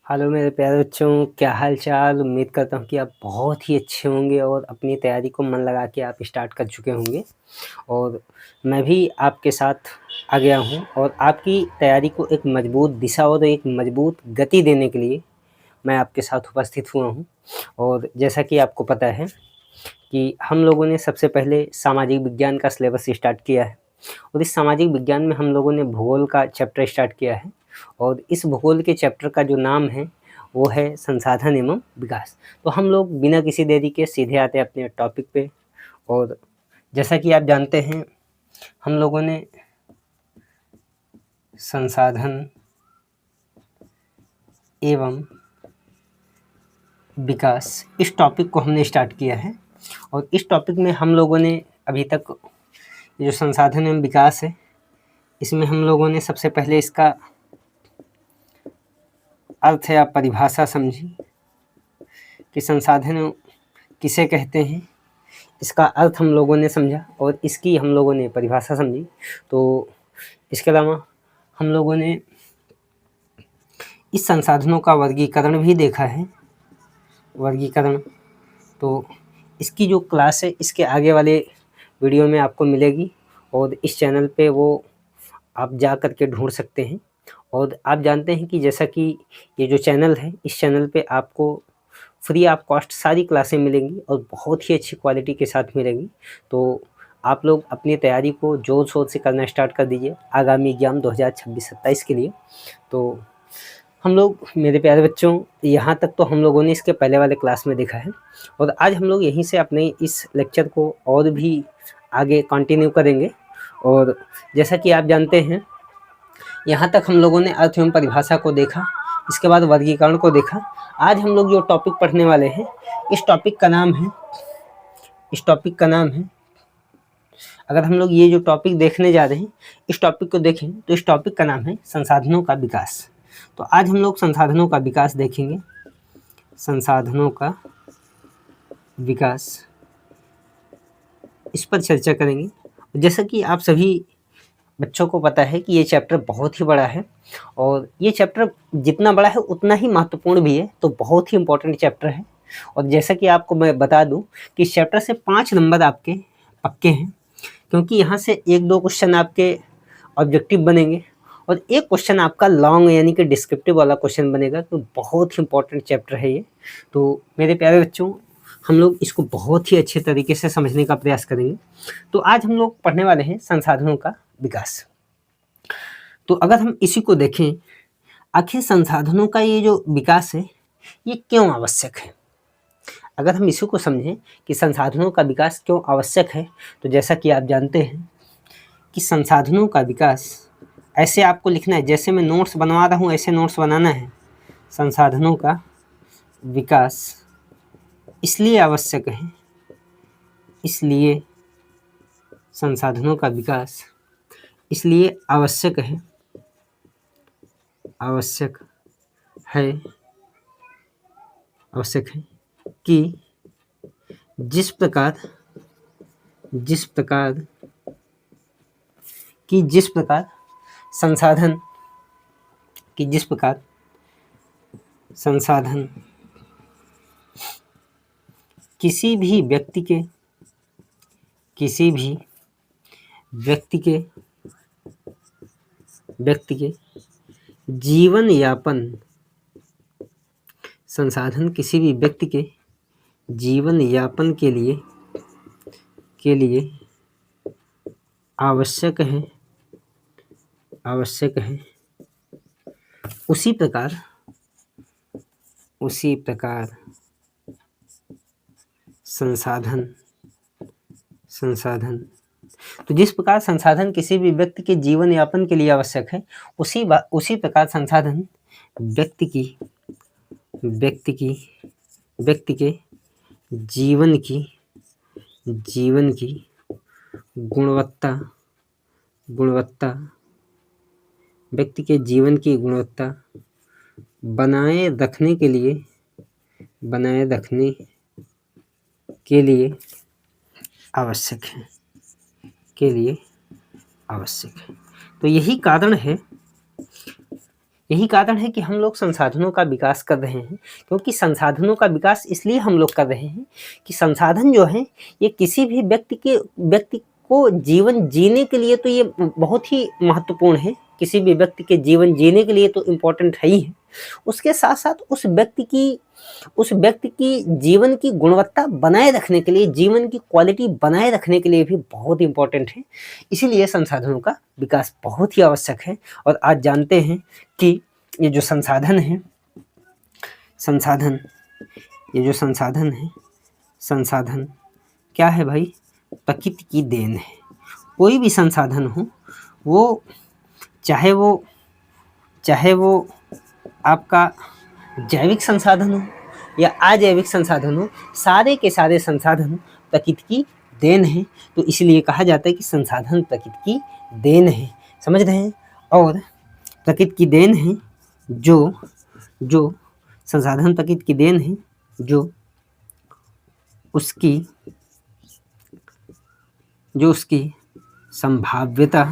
Hello मेरे प्यारे बच्चों, क्या हाल चाल। उम्मीद करता हूँ कि आप बहुत ही अच्छे होंगे और अपनी तैयारी को मन लगा के आप स्टार्ट कर चुके होंगे। और मैं भी आपके साथ आ गया हूँ और आपकी तैयारी को एक मजबूत दिशा और एक मजबूत गति देने के लिए मैं आपके साथ उपस्थित हुआ हूँ। और जैसा कि आपको पता है कि हम लोगों ने सबसे पहले सामाजिक विज्ञान का सिलेबस स्टार्ट किया है और इस सामाजिक विज्ञान में हम लोगों ने भूगोल का चैप्टर स्टार्ट किया है। और इस भूगोल के चैप्टर का जो नाम है वो है संसाधन एवं विकास। तो हम लोग बिना किसी देरी के सीधे आते हैं अपने टॉपिक पे। और जैसा कि आप जानते हैं, हम लोगों ने संसाधन एवं विकास इस टॉपिक को हमने स्टार्ट किया है। और इस टॉपिक में हम लोगों ने अभी तक जो संसाधन एवं विकास है, इसमें हम लोगों ने सबसे पहले इसका अर्थ या परिभाषा समझी कि संसाधन किसे कहते हैं। इसका अर्थ हम लोगों ने समझा और इसकी हम लोगों ने परिभाषा समझी। तो इसके अलावा हम लोगों ने इस संसाधनों का वर्गीकरण भी देखा है। वर्गीकरण तो इसकी जो क्लास है इसके आगे वाले वीडियो में आपको मिलेगी और इस चैनल पे वो आप जा कर के ढूंढ सकते हैं। और आप जानते हैं कि जैसा कि ये जो चैनल है, इस चैनल पे आपको फ्री ऑफ कॉस्ट सारी क्लासें मिलेंगी और बहुत ही अच्छी क्वालिटी के साथ मिलेंगी। तो आप लोग अपनी तैयारी को जोर शोर से करना स्टार्ट कर दीजिए आगामी एग्जाम 2026-27 के लिए। तो हम लोग, मेरे प्यारे बच्चों, यहाँ तक तो हम लोगों ने इसके पहले वाले क्लास में देखा है और आज हम लोग यहीं से अपने इस लेक्चर को और भी आगे कंटिन्यू करेंगे। और जैसा कि आप जानते हैं, यहाँ तक हम लोगों ने अर्थ एवं परिभाषा को देखा, इसके बाद वर्गीकरण को देखा। आज हम लोग जो टॉपिक पढ़ने वाले हैं, इस टॉपिक का नाम है, अगर हम लोग ये जो टॉपिक देखने जा रहे हैं, इस टॉपिक को देखें तो इस टॉपिक का नाम है संसाधनों का विकास। तो आज हम लोग संसाधनों का विकास देखेंगे। संसाधनों का विकास, इस पर चर्चा करेंगे। जैसा कि आप सभी बच्चों को पता है कि ये चैप्टर बहुत ही बड़ा है और ये चैप्टर जितना बड़ा है उतना ही महत्वपूर्ण भी है। तो बहुत ही इम्पोर्टेंट चैप्टर है। और जैसा कि आपको मैं बता दूं कि इस चैप्टर से 5 नंबर आपके पक्के हैं, क्योंकि यहाँ से 1-2 क्वेश्चन आपके ऑब्जेक्टिव बनेंगे और एक क्वेश्चन आपका लॉन्ग यानी कि डिस्क्रिप्टिव वाला क्वेश्चन बनेगा। तो बहुत ही इंपॉर्टेंट चैप्टर है ये। तो मेरे प्यारे बच्चों, हम लोग इसको बहुत ही अच्छे तरीके से समझने का प्रयास करेंगे। तो आज हम लोग पढ़ने वाले हैं संसाधनों का विकास। तो अगर हम इसी को देखें, आखिर संसाधनों का ये जो विकास है ये क्यों आवश्यक है। अगर हम इसी को समझें कि संसाधनों का विकास क्यों आवश्यक है, तो जैसा कि आप जानते हैं कि संसाधनों का विकास ऐसे आपको लिखना है, जैसे मैं नोट्स बनवा रहा हूँ ऐसे नोट्स बनाना है। संसाधनों का विकास इसलिए आवश्यक है, इसलिए संसाधनों का विकास इसलिए आवश्यक है कि जिस प्रकार संसाधन किसी भी व्यक्ति के जीवन यापन, संसाधन किसी भी व्यक्ति के जीवन यापन के लिए आवश्यक है। उसी प्रकार संसाधन तो जिस प्रकार संसाधन किसी भी व्यक्ति के जीवन यापन के लिए आवश्यक है, उसी प्रकार संसाधन व्यक्ति के जीवन की गुणवत्ता व्यक्ति के जीवन की गुणवत्ता बनाए रखने के लिए आवश्यक है। तो यही कारण है यही कारण है कि हम लोग संसाधनों का विकास कर रहे हैं, क्योंकि संसाधनों का विकास इसलिए हम लोग कर रहे हैं कि संसाधन जो हैं ये किसी भी व्यक्ति को जीवन जीने के लिए तो ये बहुत ही महत्वपूर्ण है, किसी भी व्यक्ति के जीवन जीने के लिए तो इम्पोर्टेंट है ही है। उसके साथ-साथ उस व्यक्ति की जीवन की गुणवत्ता बनाए रखने के लिए, जीवन की क्वालिटी बनाए रखने के लिए भी बहुत इम्पोर्टेंट है। इसीलिए संसाधनों का विकास बहुत ही आवश्यक है। और आज जानते हैं कि ये जो संसाधन है, ये जो संसाधन है, संसाधन क्या है भाई? प्रकृति की देन है। कोई भी संसाधन हो, वो चाहे वो आपका जैविक संसाधन हो या अजैविक संसाधन हो, सारे के सारे संसाधन प्रकृति की देन है। तो इसलिए कहा जाता है कि संसाधन प्रकृति की देन है। समझ रहे हैं? और प्रकृति की देन है जो संसाधन प्रकृति की देन है, जो उसकी संभाव्यता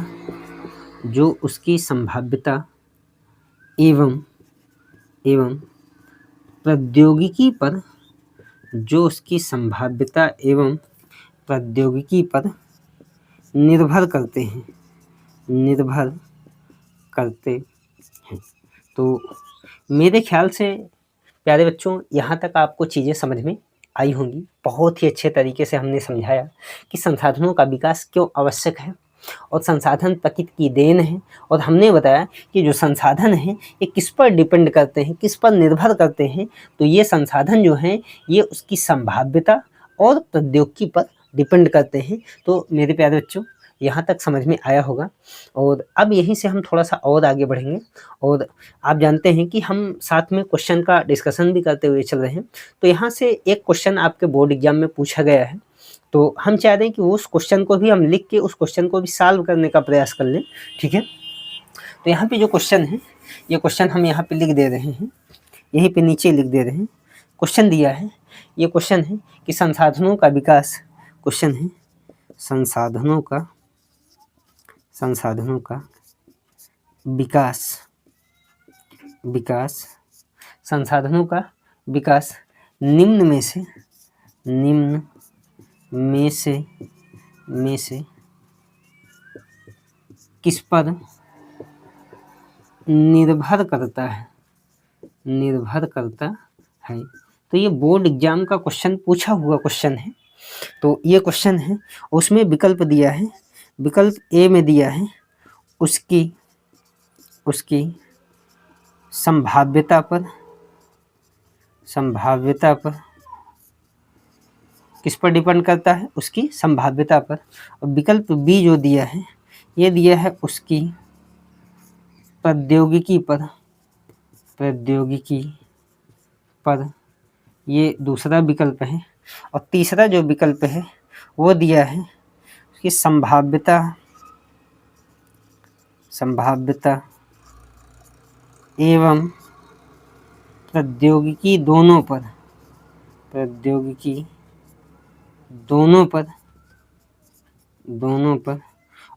एवं प्रौद्योगिकी पर निर्भर करते हैं। तो मेरे ख्याल से प्यारे बच्चों, यहाँ तक आपको चीज़ें समझ में आई होंगी। बहुत ही अच्छे तरीके से हमने समझाया कि संसाधनों का विकास क्यों आवश्यक है और संसाधन प्रकृति की देन है। और हमने बताया कि जो संसाधन हैं ये किस पर डिपेंड करते हैं, किस पर निर्भर करते हैं। तो ये संसाधन जो हैं ये उसकी संभाव्यता और प्रौद्योगिकी पर डिपेंड करते हैं। तो मेरे प्यारे बच्चों, यहाँ तक समझ में आया होगा। और अब यहीं से हम थोड़ा सा और आगे बढ़ेंगे। और आप जानते हैं कि हम साथ में क्वेश्चन का डिस्कशन भी करते हुए चल रहे हैं। तो यहाँ से एक क्वेश्चन आपके बोर्ड एग्जाम में पूछा गया है, तो हम चाह रहे हैं कि उस क्वेश्चन को भी हम लिख के उस क्वेश्चन को भी सॉल्व करने का प्रयास कर लें। ठीक है? तो यहाँ पे जो क्वेश्चन है, ये क्वेश्चन हम यहाँ पे लिख दे रहे हैं, यहीं पे नीचे लिख दे रहे हैं। क्वेश्चन दिया है, ये क्वेश्चन है कि संसाधनों का विकास, क्वेश्चन है संसाधनों का संसाधनों का विकास निम्न में से किस पर निर्भर करता है। तो ये बोर्ड एग्जाम का क्वेश्चन पूछा हुआ क्वेश्चन है। तो ये क्वेश्चन है, उसमें विकल्प दिया है। विकल्प ए में दिया है उसकी संभाव्यता पर किस पर डिपेंड करता है? उसकी संभाव्यता पर। और विकल्प बी जो दिया है, ये दिया है उसकी प्रौद्योगिकी पर। ये दूसरा विकल्प है। और तीसरा जो विकल्प है वो दिया है उसकी संभाव्यता एवं प्रौद्योगिकी दोनों पर।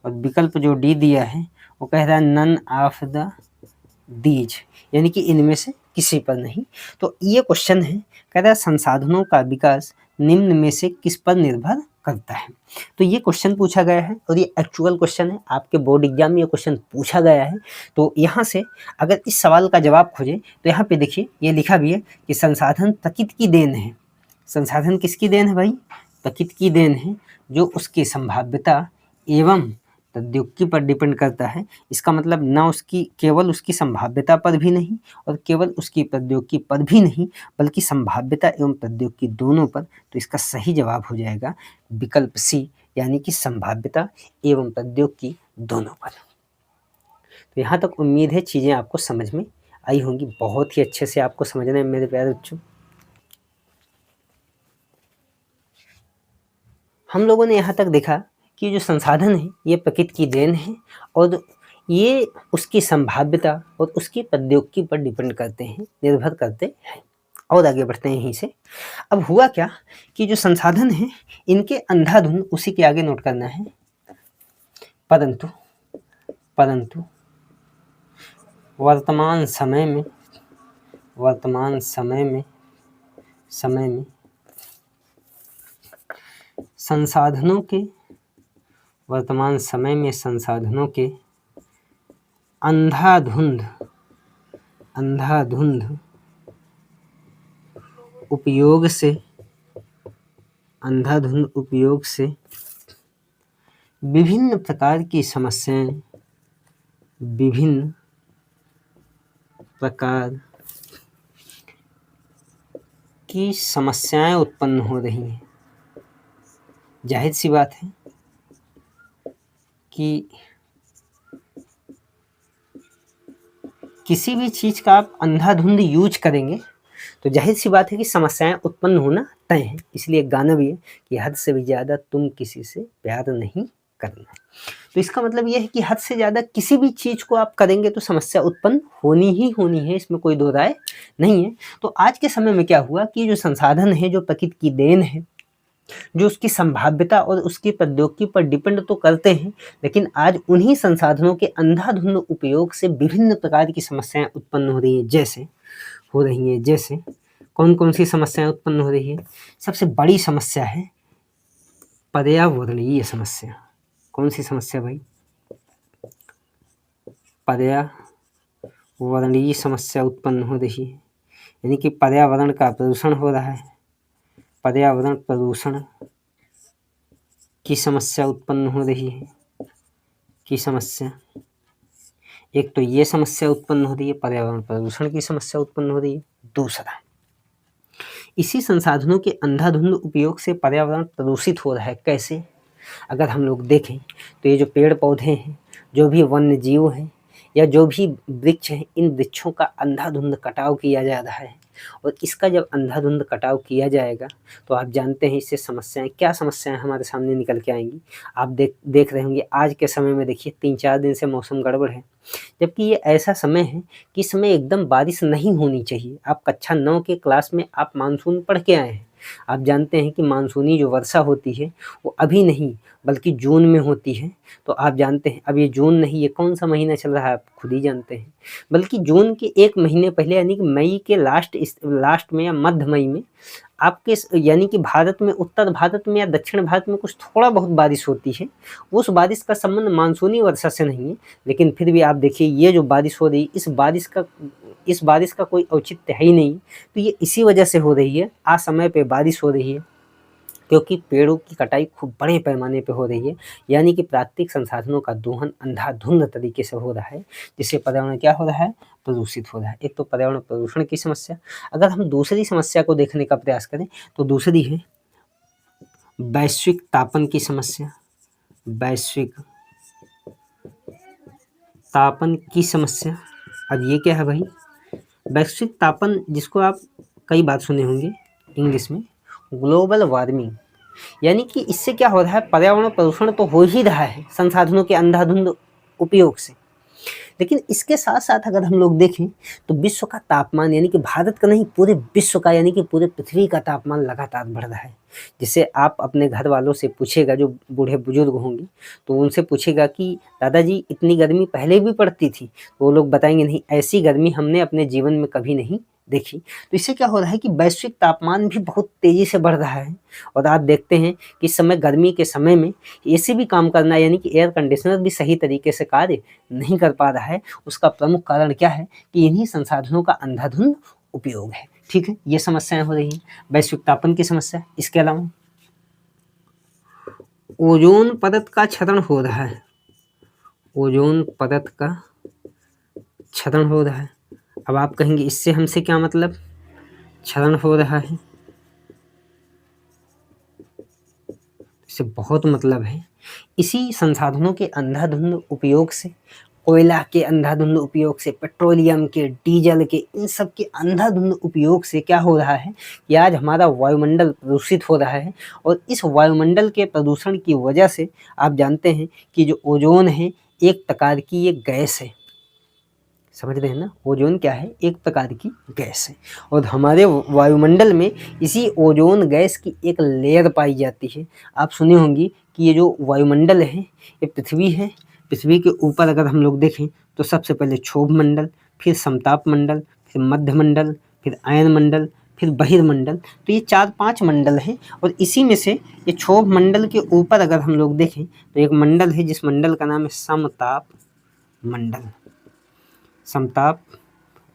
और विकल्प जो डी दिया है वो कह रहा है नन ऑफ द दीज, यानी कि इनमें से किसी पर नहीं। तो ये क्वेश्चन है, कह रहा है संसाधनों का विकास निम्न में से किस पर निर्भर करता है। तो ये क्वेश्चन पूछा गया है और ये एक्चुअल क्वेश्चन है, आपके बोर्ड एग्जाम में ये क्वेश्चन पूछा गया है। तो यहाँ से अगर इस सवाल का जवाब खोजें तो यहाँ पे देखिए ये लिखा भी है कि संसाधन प्रकृति की देन है। संसाधन किसकी देन है भाई? प्रकृति की देन है, जो उसकी संभाव्यता एवं प्रौद्योगिकी पर डिपेंड करता है। इसका मतलब ना केवल उसकी संभाव्यता पर भी नहीं और केवल उसकी प्रौद्योगिकी पर भी नहीं, बल्कि संभाव्यता एवं प्रौद्योगिकी दोनों पर। तो इसका सही जवाब हो जाएगा विकल्प सी, यानी कि संभाव्यता एवं प्रौद्योगिकी दोनों पर। तो यहाँ तक उम्मीद है चीज़ें आपको समझ में आई होंगी। बहुत ही अच्छे से आपको समझना है मेरे प्यारे बच्चों। हम लोगों ने यहाँ तक देखा कि जो संसाधन है ये प्रकृति की देन है और ये उसकी संभाव्यता और उसकी प्रौद्योगिकी पर डिपेंड करते हैं, निर्भर करते हैं। और आगे बढ़ते हैं यहीं से। अब हुआ क्या कि जो संसाधन है इनके अंधाधुंध, उसी के आगे नोट करना है, परंतु वर्तमान समय में संसाधनों के अंधाधुंध उपयोग से विभिन्न प्रकार की समस्याएं उत्पन्न हो रही हैं। जाहिर सी बात है कि किसी भी चीज़ का आप अंधाधुंध यूज करेंगे तो जाहिर सी बात है कि समस्याएं उत्पन्न होना तय है। इसलिए एक गाना भी है कि हद से भी ज़्यादा तुम किसी से प्यार नहीं करना। तो इसका मतलब यह है कि हद से ज़्यादा किसी भी चीज़ को आप करेंगे तो समस्या उत्पन्न होनी ही होनी है, इसमें कोई दो राय नहीं है। तो आज के समय में क्या हुआ कि जो संसाधन है, जो प्रकृति की देन है, जो उसकी संभाव्यता और उसकी प्रौद्योगिकी पर डिपेंड तो करते हैं, लेकिन आज उन्हीं संसाधनों के अंधाधुंध उपयोग से विभिन्न प्रकार की समस्याएं उत्पन्न हो रही है। जैसे कौन कौन सी समस्याएं उत्पन्न हो रही है? सबसे बड़ी समस्या है पर्यावरणीय समस्या। कौन सी समस्या भाई? पर्यावरणीय समस्या उत्पन्न हो रही है, यानी कि पर्यावरण का प्रदूषण हो रहा है। पर्यावरण प्रदूषण की समस्या उत्पन्न हो रही है एक तो ये समस्या उत्पन्न हो रही है, पर्यावरण प्रदूषण की समस्या उत्पन्न हो रही है। दूसरा, इसी संसाधनों के अंधाधुंध उपयोग से पर्यावरण प्रदूषित हो रहा है। कैसे? अगर हम लोग देखें तो ये जो पेड़ पौधे हैं, जो भी वन्य जीव हैं या जो भी वृक्ष हैं, इन वृक्षों का अंधाधुंध कटाव किया जा रहा है। और इसका जब अंधाधुंध कटाव किया जाएगा तो आप जानते हैं इससे क्या समस्याएं हमारे सामने निकल के आएंगी। आप देख रहे होंगे आज के समय में, देखिए 3-4 दिन से मौसम गड़बड़ है, जबकि ये ऐसा समय है कि इस समय एकदम बारिश नहीं होनी चाहिए। आप कक्षा 9 के क्लास में आप मानसून पढ़ के आए हैं। आप जानते हैं कि मानसूनी जो वर्षा होती है वो अभी नहीं बल्कि जून में होती है। तो आप जानते हैं अब ये जून नहीं, ये कौन सा महीना चल रहा है आप खुद ही जानते हैं। बल्कि जून के 1 महीने पहले यानी कि मई के लास्ट में या मध्य मई में आपके यानी कि भारत में, उत्तर भारत में या दक्षिण भारत में कुछ थोड़ा बहुत बारिश होती है। उस बारिश का संबंध मानसूनी वर्षा से नहीं है, लेकिन फिर भी आप देखिए ये जो बारिश हो रही, इस बारिश का कोई औचित्य है ही नहीं। तो ये इसी वजह से हो रही है, असमय पे बारिश हो रही है, क्योंकि पेड़ों की कटाई खूब बड़े पैमाने पे हो रही है। यानी कि प्राकृतिक संसाधनों का दोहन अंधाधुंध तरीके से हो रहा है, जिससे पर्यावरण क्या हो रहा है? प्रदूषित हो रहा है। एक तो पर्यावरण प्रदूषण की समस्या। अगर हम दूसरी समस्या को देखने का प्रयास करें तो दूसरी है वैश्विक तापन की समस्या। वैश्विक तापन की समस्या। अब ये क्या है भाई? वैश्विक तापन, जिसको आप कई बार सुने होंगे इंग्लिश में ग्लोबल वार्मिंग। यानी कि इससे क्या हो रहा है? पर्यावरण प्रदूषण तो हो ही रहा है संसाधनों के अंधाधुंध उपयोग से, लेकिन इसके साथ साथ अगर हम लोग देखें तो विश्व का तापमान, यानी कि भारत का नहीं पूरे विश्व का, यानी कि पूरे पृथ्वी का तापमान लगातार बढ़ रहा है। जिसे आप अपने घर वालों से पूछेगा, जो बूढ़े बुजुर्ग होंगे, तो उनसे पूछेगा कि दादाजी इतनी गर्मी पहले भी पड़ती थी, तो वो लोग बताएंगे नहीं, ऐसी गर्मी हमने अपने जीवन में कभी नहीं देखी। तो इससे क्या हो रहा है कि वैश्विक तापमान भी बहुत तेजी से बढ़ रहा है। और आप देखते हैं कि इस समय गर्मी के समय में एसी भी काम करना, यानी कि एयर कंडीशनर भी सही तरीके से कार्य नहीं कर पा रहा है। उसका प्रमुख कारण क्या है? कि इन्हीं संसाधनों का अंधाधुंध उपयोग है। ठीक है, ये समस्याएं हो रही हैं, वैश्विक तापन की समस्या। इसके अलावा ओजोन परत का क्षरण हो रहा है। ओजोन परत का क्षरण हो रहा है। अब आप कहेंगे इससे हमसे क्या मतलब? क्षरण हो रहा है, इससे बहुत मतलब है। इसी संसाधनों के अंधाधुंध उपयोग से, कोयला के अंधाधुंध उपयोग से, पेट्रोलियम के, डीजल के, इन सब के अंधाधुंध उपयोग से क्या हो रहा है कि आज हमारा वायुमंडल प्रदूषित हो रहा है। और इस वायुमंडल के प्रदूषण की वजह से आप जानते हैं कि जो ओजोन है एक प्रकार की ये गैस है। समझ रहे हैं ना? ओजोन क्या है? एक प्रकार की गैस है। और हमारे वायुमंडल में इसी ओजोन गैस की एक लेयर पाई जाती है। आप सुनी होंगी कि ये जो वायुमंडल है ये पृथ्वी है। पृथ्वी के ऊपर अगर हम लोग देखें तो सबसे पहले क्षोभ मंडल, फिर समताप मंडल, फिर मध्य मंडल, फिर आयन मंडल, फिर बहिर्मंडल। तो ये 4-5 मंडल हैं और इसी में से ये क्षोभ मंडल के ऊपर अगर हम लोग देखें तो एक मंडल है जिस मंडल का नाम है समताप मंडल। समताप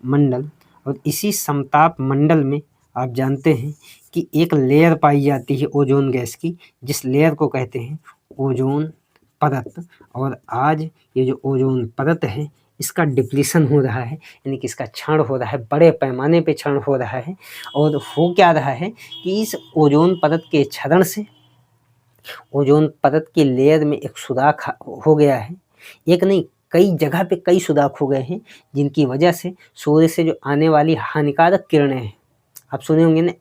मंडल, और इसी समताप मंडल में आप जानते हैं कि एक लेयर पाई जाती है ओजोन गैस की, जिस लेयर को कहते हैं ओजोन परत। और आज ये जो ओजोन परत है इसका डिप्लीशन हो रहा है, यानी कि इसका क्षरण हो रहा है, बड़े पैमाने पे क्षरण हो रहा है। और हो क्या रहा है कि इस ओजोन परत के क्षरण से ओजोन परत के लेयर में एक सुराख हो गया है। एक नहीं, कई जगह पे कई सुराख हो गए हैं, जिनकी वजह से सूर्य से जो आने वाली हानिकारक किरणें हैं, आप सुने होंगे ना,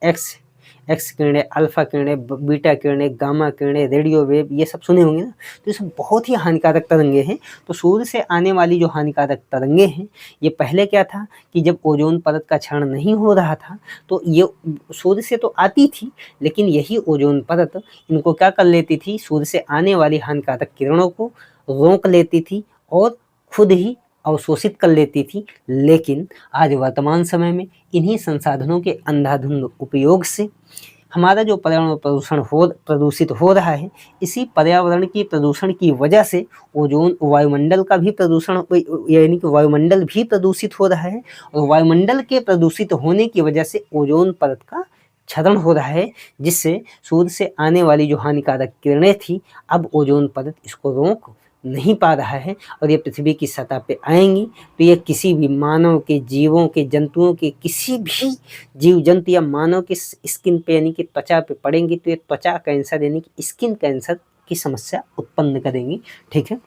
एक्स किरणें, अल्फा किरणें, बीटा किरणें, गामा किरणें, रेडियो वेव, ये सब सुने होंगे ना। तो ये सब बहुत ही हानिकारक तरंगे हैं। तो सूर्य से आने वाली जो हानिकारक तरंगे हैं, ये पहले क्या था कि जब ओजोन परत का क्षरण नहीं हो रहा था तो ये सूर्य से तो आती थी, लेकिन यही ओजोन परत इनको क्या कर लेती थी, सूर्य से आने वाली हानिकारक किरणों को रोक लेती थी और खुद ही अवशोषित कर लेती थी। लेकिन आज वर्तमान समय में इन्हीं संसाधनों के अंधाधुंध उपयोग से हमारा जो पर्यावरण प्रदूषित हो रहा है, इसी पर्यावरण की प्रदूषण की वजह से ओजोन वायुमंडल का भी प्रदूषण, यानी कि वायुमंडल भी प्रदूषित हो रहा है। और वायुमंडल के प्रदूषित होने की वजह से ओजोन परत का क्षरण हो रहा है, जिससे सूर्य से आने वाली जो हानिकारक किरणें थी, अब ओजोन परत इसको रोक नहीं पा रहा है और ये पृथ्वी की सतह पे आएंगी तो ये किसी भी मानव के, जीवों के, जंतुओं के, किसी भी जीव जंतु या मानव के स्किन पे यानी कि त्वचा पे पड़ेंगी तो ये त्वचा कैंसर यानी कि स्किन कैंसर की समस्या उत्पन्न करेंगी। ठीक है,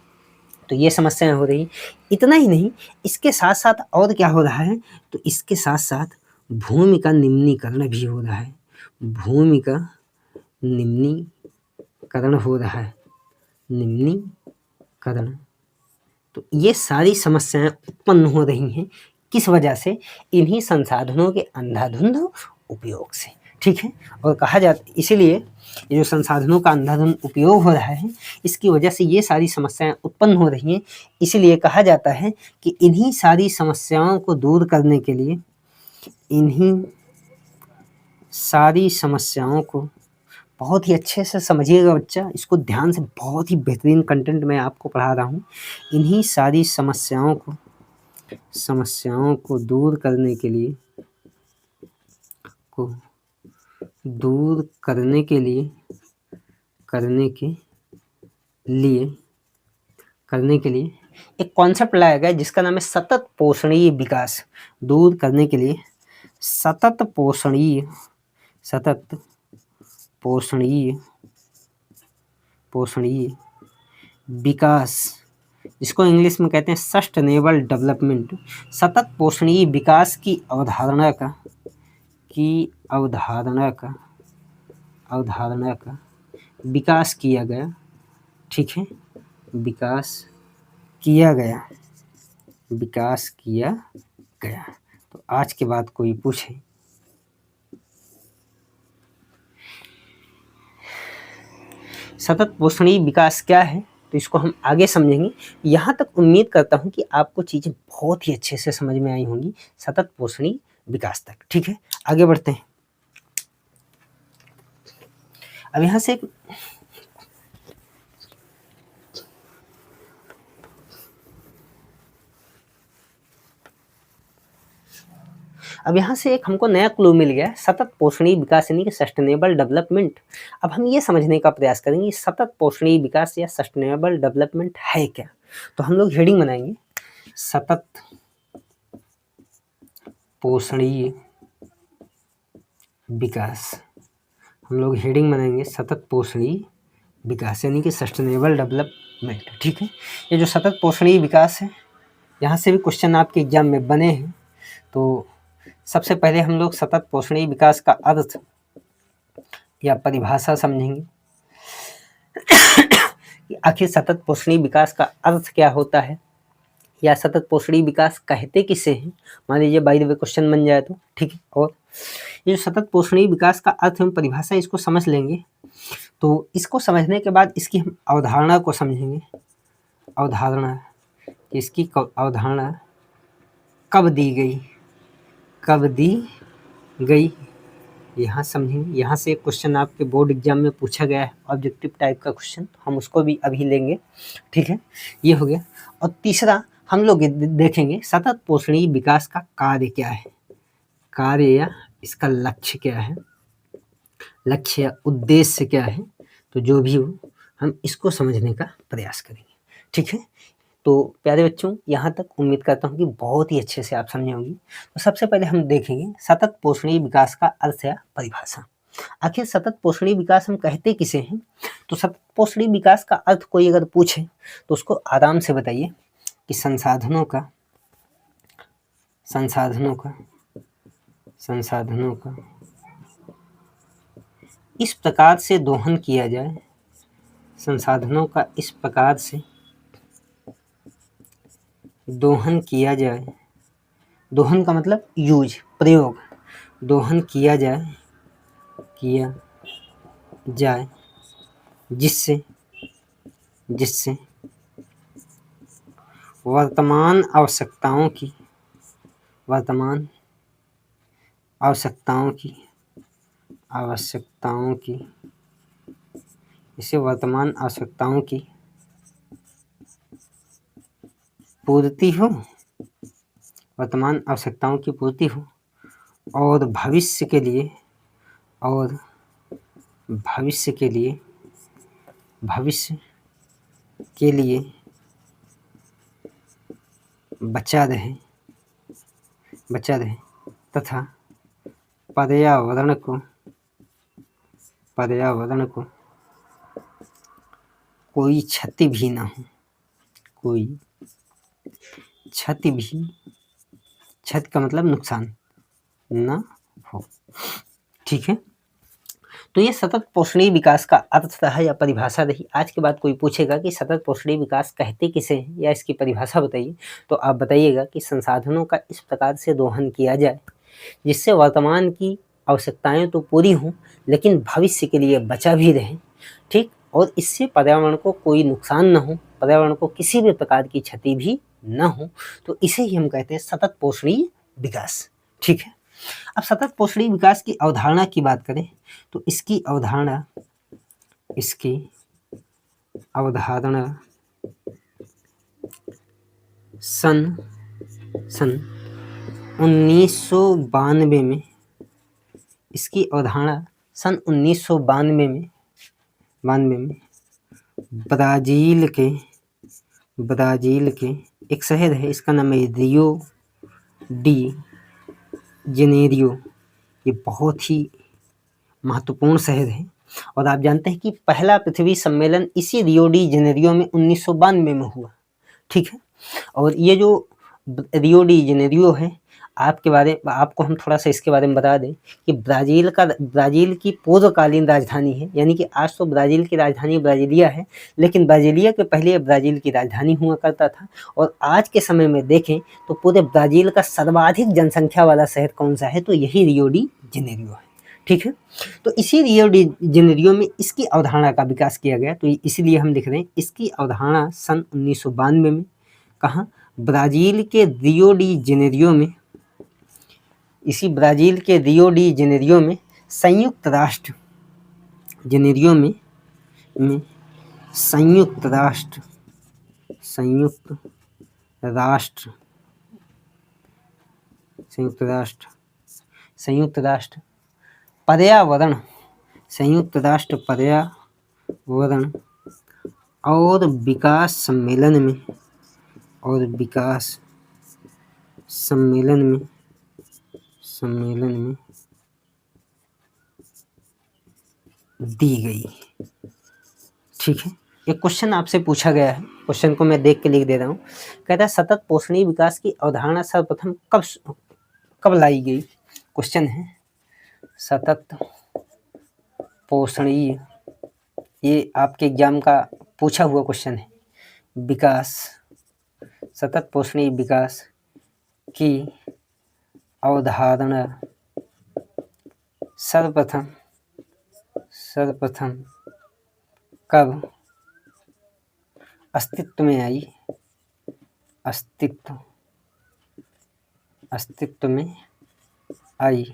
तो ये समस्याएं हो रही। इतना ही नहीं, इसके साथ साथ और क्या हो रहा है, तो इसके साथ साथ भूमि का निम्नीकरण भी हो रहा है। भूमि का निम्नीकरण हो रहा है, निम्नीकरण। तो ये सारी समस्याएं उत्पन्न हो रही हैं, किस वजह से, इन्हीं संसाधनों के अंधाधुंध उपयोग से। ठीक है, और कहा जाता, इसीलिए ये जो संसाधनों का अंधाधुंध उपयोग हो रहा है, इसकी वजह से ये सारी समस्याएं उत्पन्न हो रही हैं। इसीलिए कहा जाता है कि इन्हीं सारी समस्याओं को दूर करने के लिए, इन्हीं सारी समस्याओं को बहुत ही अच्छे से समझिएगा बच्चा, इसको ध्यान से, बहुत ही बेहतरीन कंटेंट मैं आपको पढ़ा रहा हूँ। इन्हीं सारी समस्याओं को दूर करने के लिए, करने के लिए एक कॉन्सेप्ट लाया गया जिसका नाम है सतत पोषणीय विकास। दूर करने के लिए सतत पोषणीय विकास, जिसको इंग्लिश में कहते हैं सस्टेनेबल डेवलपमेंट। सतत पोषणीय विकास की अवधारणा का विकास किया गया। ठीक है, विकास किया गया। तो आज के बाद कोई पूछे, सतत पोषणीय विकास क्या है, तो इसको हम आगे समझेंगे। यहाँ तक उम्मीद करता हूँ कि आपको चीज़ें बहुत ही अच्छे से समझ में आई होंगी, सतत पोषणीय विकास तक। ठीक है, आगे बढ़ते हैं। अब यहाँ से एक हमको नया क्लू मिल गया, सतत पोषणीय विकास यानी कि सस्टेनेबल डेवलपमेंट। अब हम ये समझने का प्रयास करेंगे सतत पोषणीय विकास या सस्टेनेबल डेवलपमेंट है क्या। तो हम लोग हेडिंग बनाएंगे, सतत पोषणीय विकास। हम लोग हेडिंग बनाएंगे सतत पोषणीय विकास यानी कि सस्टेनेबल डेवलपमेंट। ठीक है, ये जो सतत पोषणीय विकास है, यहाँ से भी क्वेश्चन आपके एग्जाम में बने हैं। तो सबसे पहले हम लोग सतत पोषणीय विकास का अर्थ या परिभाषा समझेंगे कि आखिर सतत पोषणीय विकास का अर्थ क्या होता है, या सतत पोषणीय विकास कहते किसे हैं। मान लीजिए बाय द वे क्वेश्चन बन जाए तो ठीक है। और ये जो सतत पोषणीय विकास का अर्थ एवं परिभाषा, इसको समझ लेंगे तो इसको समझने के बाद इसकी हम अवधारणा को समझेंगे। अवधारणा, इसकी अवधारणा कब दी गई, कब दी गई, यहाँ समझेंगे। यहाँ से एक क्वेश्चन आपके बोर्ड एग्जाम में पूछा गया है, ऑब्जेक्टिव टाइप का क्वेश्चन, हम उसको भी अभी लेंगे, ठीक है। ये हो गया। और तीसरा हम लोग देखेंगे सतत पोषणीय विकास का कार्य क्या है, कार्य या इसका लक्ष्य क्या है, लक्ष्य या उद्देश्य क्या है। तो जो भी हो हम इसको समझने का प्रयास करेंगे, ठीक है। तो प्यारे बच्चों, यहाँ तक उम्मीद करता हूँ कि बहुत ही अच्छे से आप समझे होंगे। तो सबसे पहले हम देखेंगे सतत पोषणीय विकास का अर्थ या परिभाषा। आखिर सतत पोषणीय विकास हम कहते किसे हैं? तो सतत पोषणीय विकास का अर्थ कोई अगर पूछे तो उसको आराम से बताइए कि संसाधनों का इस प्रकार से दोहन किया जाए, संसाधनों का इस प्रकार से दोहन किया जाए, दोहन का मतलब यूज, प्रयोग, दोहन किया जाए जिससे वर्तमान आवश्यकताओं की पूर्ति हो, और भविष्य के लिए बचा रहे तथा पर्यावरण को कोई क्षति भी न हो, क्षति का मतलब नुकसान न हो, ठीक है। तो ये सतत पोषणीय विकास का अर्थ रहा या परिभाषा रही। आज के बाद कोई पूछेगा कि सतत पोषणीय विकास कहते किसे हैं या इसकी परिभाषा बताइए, तो आप बताइएगा कि संसाधनों का इस प्रकार से दोहन किया जाए जिससे वर्तमान की आवश्यकताएं तो पूरी हों लेकिन भविष्य के लिए बचा भी रहे, ठीक, और इससे पर्यावरण को कोई नुकसान न हो, पर्यावरण को किसी भी प्रकार की क्षति भी न हो। तो इसे ही हम कहते हैं सतत पोषणीय विकास, ठीक है। अब सतत पोषणीय विकास की अवधारणा की बात करें तो इसकी अवधारणा सन 1992 में, इसकी अवधारणा सन 1992 में ब्राजील के एक शहर है, इसका नाम है रियो डी जेनेरियो। ये बहुत ही महत्वपूर्ण शहर है और आप जानते हैं कि पहला पृथ्वी सम्मेलन इसी रियो डी जेनेरियो में 1992 में हुआ, ठीक है। और ये जो रियो डी जेनेरियो है, आपको हम थोड़ा सा इसके बारे में बता दें कि ब्राज़ील की पूर्वकालीन राजधानी है, यानी कि आज तो ब्राज़ील की राजधानी ब्राज़ीलिया है, लेकिन ब्राज़ीलिया के पहले ब्राज़ील की राजधानी हुआ करता था। और आज के समय में देखें तो पूरे ब्राज़ील का सर्वाधिक जनसंख्या वाला शहर कौन सा है, तो यही रियो डी जेनेरियो है, ठीक है। तो इसी रियो डी जेनेरियो में इसकी अवधारणा का विकास किया गया, तो इसीलिए हम लिख रहे हैं इसकी अवधारणा सन 1992 में, कहाँ, ब्राज़ील के रियो डी जेनेरियो में, इसी ब्राज़ील के रियो डी जेनेरियो में संयुक्त राष्ट्र पर्यावरण और विकास सम्मेलन में दी गई, ठीक है। एक क्वेश्चन आपसे पूछा गया है, क्वेश्चन को मैं देख के लिख दे रहा हूँ। कहता है सतत पोषणीय विकास की अवधारणा सर्वप्रथम कब लाई गई। क्वेश्चन है सतत पोषणीय, ये आपके एग्जाम का पूछा हुआ क्वेश्चन है, सतत पोषणीय विकास की अवधारणा सर्वप्रथम कब अस्तित्व में आई, अस्तित्व में आई,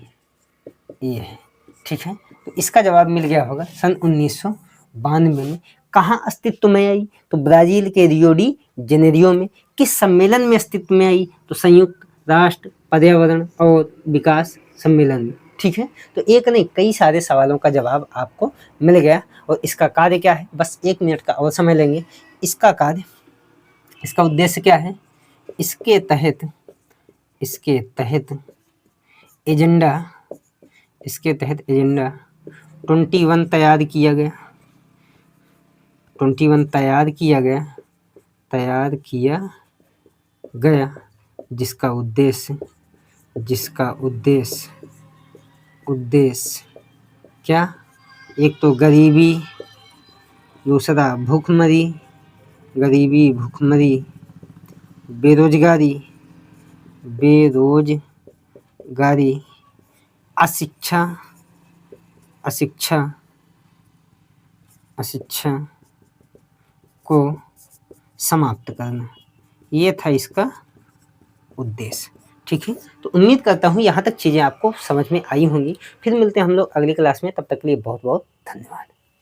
ये है। ठीक है, तो इसका जवाब मिल गया होगा सन 1992 में। कहाँ अस्तित्व में आई? तो ब्राजील के रियो डी जेनेरियो में। किस सम्मेलन में अस्तित्व में आई? तो संयुक्त राष्ट्र पर्यावरण और विकास सम्मेलन में। ठीक है, तो एक नहीं कई सारे सवालों का जवाब आपको मिल गया। और इसका कार्य क्या है? बस 1 मिनट का और समय लेंगे। इसका कार्य, इसका उद्देश्य क्या है? इसके तहत एजेंडा 21 तैयार किया गया, जिसका उद्देश्य क्या? एक तो गरीबी, दूसरा भूखमरी, बेरोजगारी, अशिक्षा को समाप्त करना। ये था इसका उद्देश्य। ठीक है, तो उम्मीद करता हूँ यहाँ तक चीज़ें आपको समझ में आई होंगी। फिर मिलते हैं हम लोग अगली क्लास में, तब तक के लिए बहुत बहुत धन्यवाद।